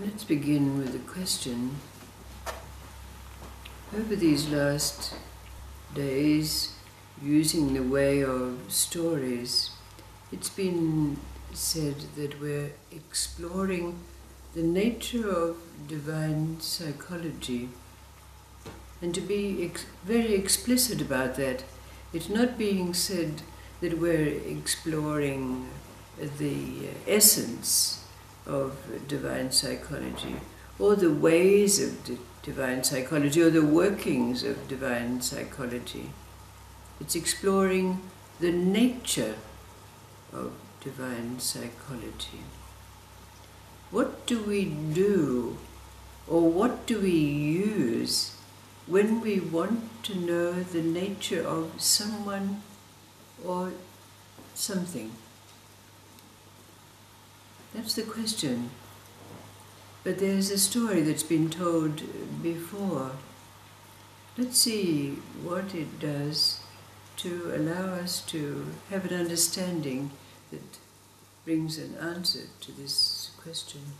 Let's begin with a question. Over these last days, using the way of stories, it's been said that we're exploring the nature of divine psychology. And to be very explicit about that, it's not being said that we're exploring the essence of divine psychology, or the ways of divine psychology, or the workings of divine psychology. It's exploring the nature of divine psychology. What do we do, or what do we use when we want to know the nature of someone or something? That's the question. But there's a story that's been told before. Let's see what it does to allow us to have an understanding that brings an answer to this question.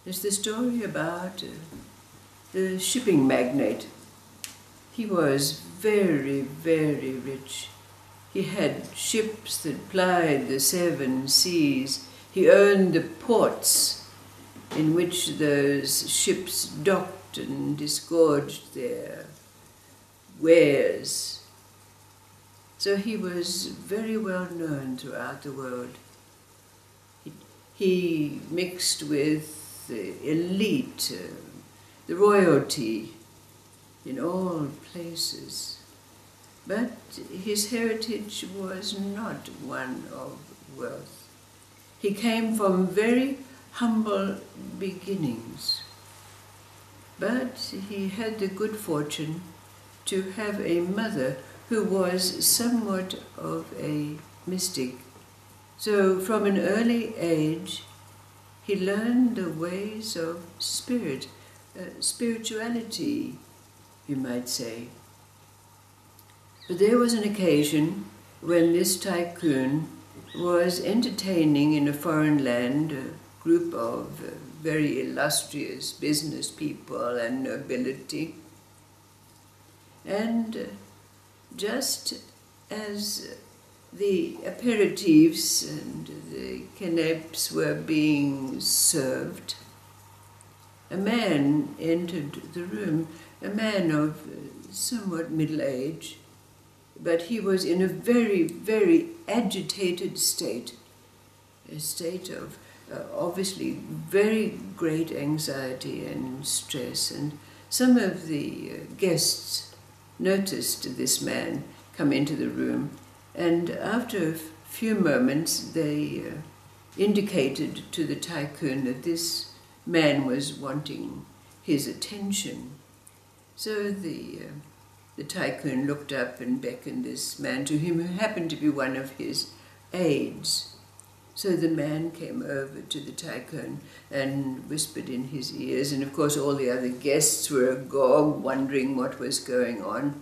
It's the story about the shipping magnate. He was very, very rich. He had ships that plied the 7 seas. He owned the ports in which those ships docked and disgorged their wares. So he was very well known throughout the world. He mixed with the elite, the royalty in all places. But his heritage was not one of wealth. He came from very humble beginnings, but he had the good fortune to have a mother who was somewhat of a mystic. So from an early age, he learned the ways of spirituality, you might say. But there was an occasion when this tycoon was entertaining in a foreign land a group of very illustrious business people and nobility. And just as the aperitifs and the canapes were being served, a man entered the room, a man of somewhat middle age, but he was in a very, very agitated state, a state of obviously very great anxiety and stress. And some of the guests noticed this man come into the room, and after a few moments they indicated to the tycoon that this man was wanting his attention. So the tycoon looked up and beckoned this man to him, who happened to be one of his aides. So the man came over to the tycoon and whispered in his ears, and of course all the other guests were agog, wondering what was going on.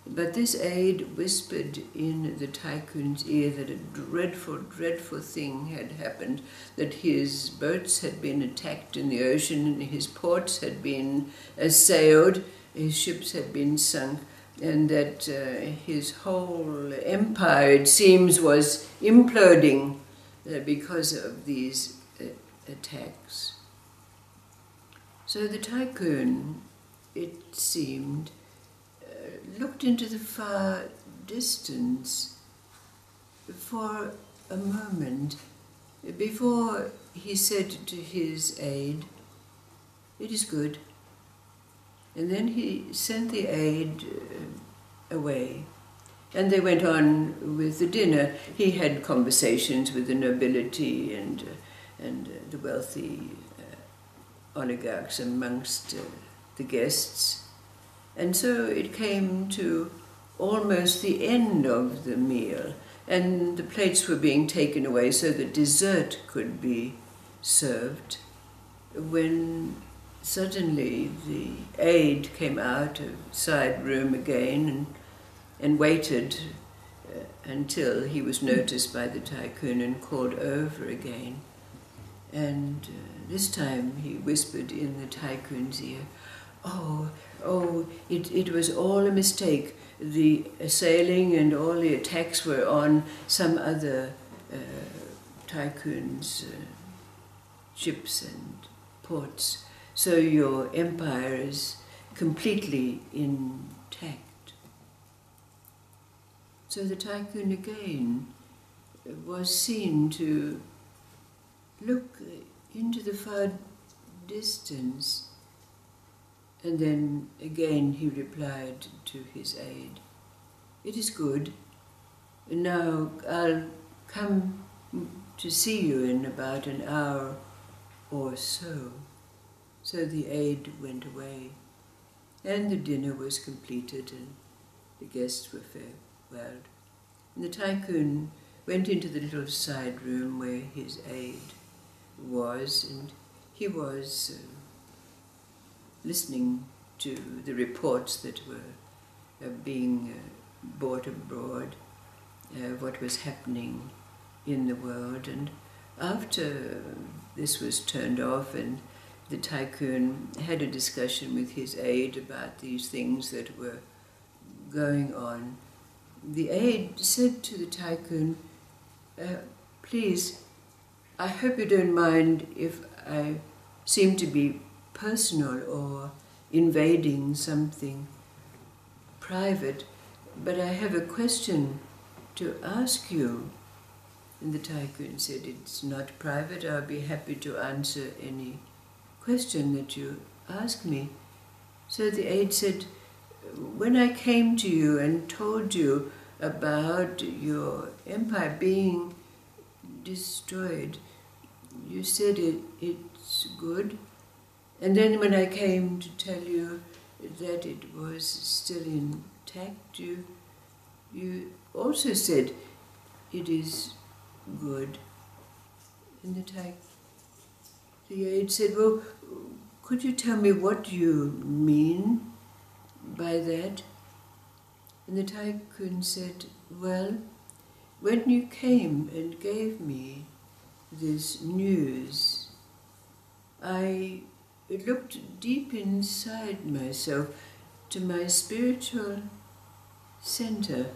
But this aide whispered in the tycoon's ear that a dreadful, dreadful thing had happened, that his boats had been attacked in the ocean, and his ports had been assailed, his ships had been sunk, and that his whole empire, it seems, was imploding because of these attacks. So the tycoon, it seemed, looked into the far distance for a moment before he said to his aide, "It is good." And then he sent the aide away, and they went on with the dinner. He had conversations with the nobility and the wealthy oligarchs amongst the guests. And so it came to almost the end of the meal, and the plates were being taken away so that dessert could be served, when suddenly the aide came out of the side room again and waited until he was noticed by the tycoon and called over again. And this time he whispered in the tycoon's ear, "Oh, it was all a mistake. The assailing and all the attacks were on some other tycoon's ships and ports. So your empire is completely intact." So the tycoon again was seen to look into the far distance, and then again he replied to his aide, "It is good. Now I'll come to see you in about an hour or so." So the aide went away, and the dinner was completed, and the guests were farewelled. And the tycoon went into the little side room where his aide was, and he was listening to the reports that were being brought abroad, what was happening in the world. And after this was turned off and the tycoon had a discussion with his aide about these things that were going on, the aide said to the tycoon, "Please, I hope you don't mind if I seem to be personal or invading something private, but I have a question to ask you." And the tycoon said, "It's not private. I'll be happy to answer any question that you ask me." So the aide said, "When I came to you and told you about your empire being destroyed, you said it's good. And then when I came to tell you that it was still intact, you also said it is good." And the aide said, "Well, could you tell me what you mean by that?" And the tycoon said, "Well, when you came and gave me this news, I looked deep inside myself to my spiritual center,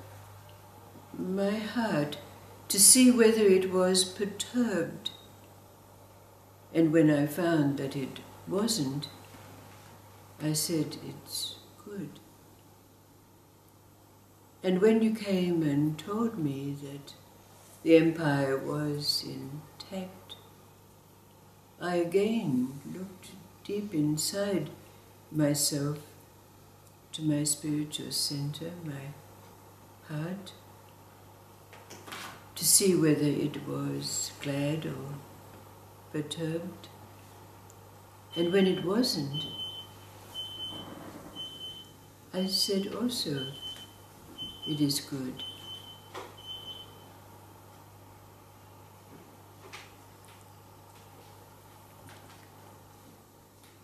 my heart, to see whether it was perturbed. And when I found that it wasn't, I said, it's good. And when you came and told me that the empire was intact, I again looked deep inside myself to my spiritual center, my heart, to see whether it was glad or perturbed. And when it wasn't, I said also, it is good."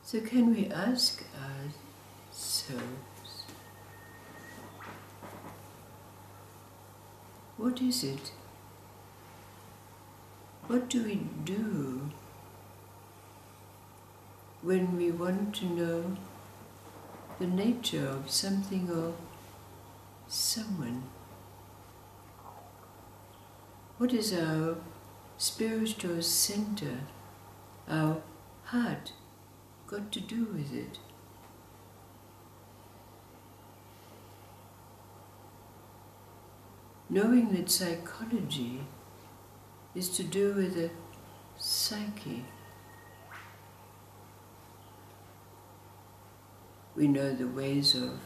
So can we ask ourselves, what is it? What do we do when we want to know the nature of something or someone? What is our spiritual center, our heart, got to do with it? Knowing that psychology is to do with the psyche. We know the ways of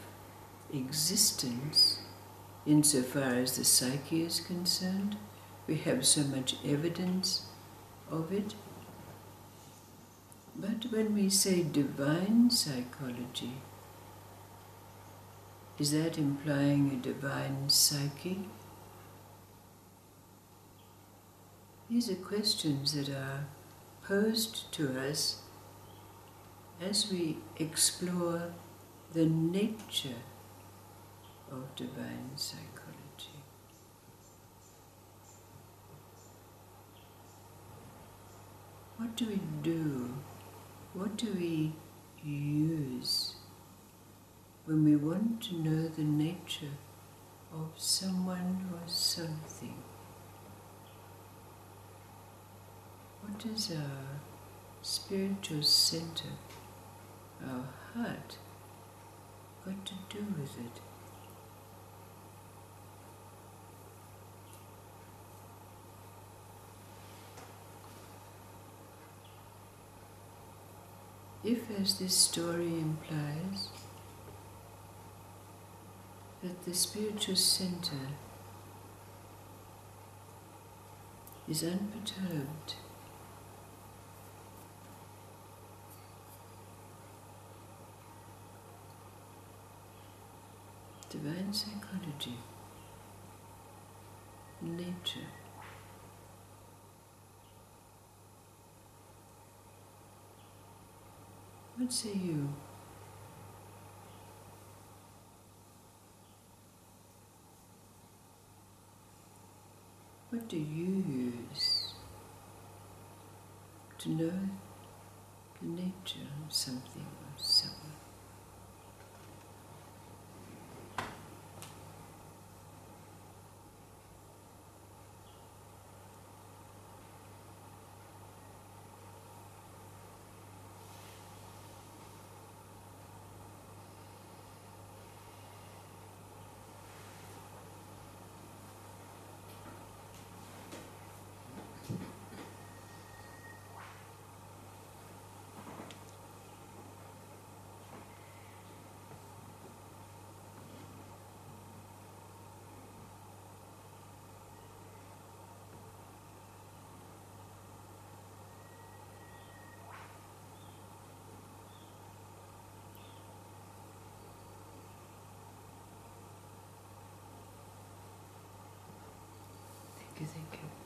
existence insofar as the psyche is concerned. We have so much evidence of it. But when we say divine psychology, is that implying a divine psyche? These are questions that are posed to us as we explore the nature of divine psychology. What do we do? What do we use when we want to know the nature of someone or something? What is our spiritual center, our heart, got to do with it? If, as this story implies, that the spiritual center is unperturbed, divine psychology, nature, what say you? What do you use to know the nature of something or someone? Thank you.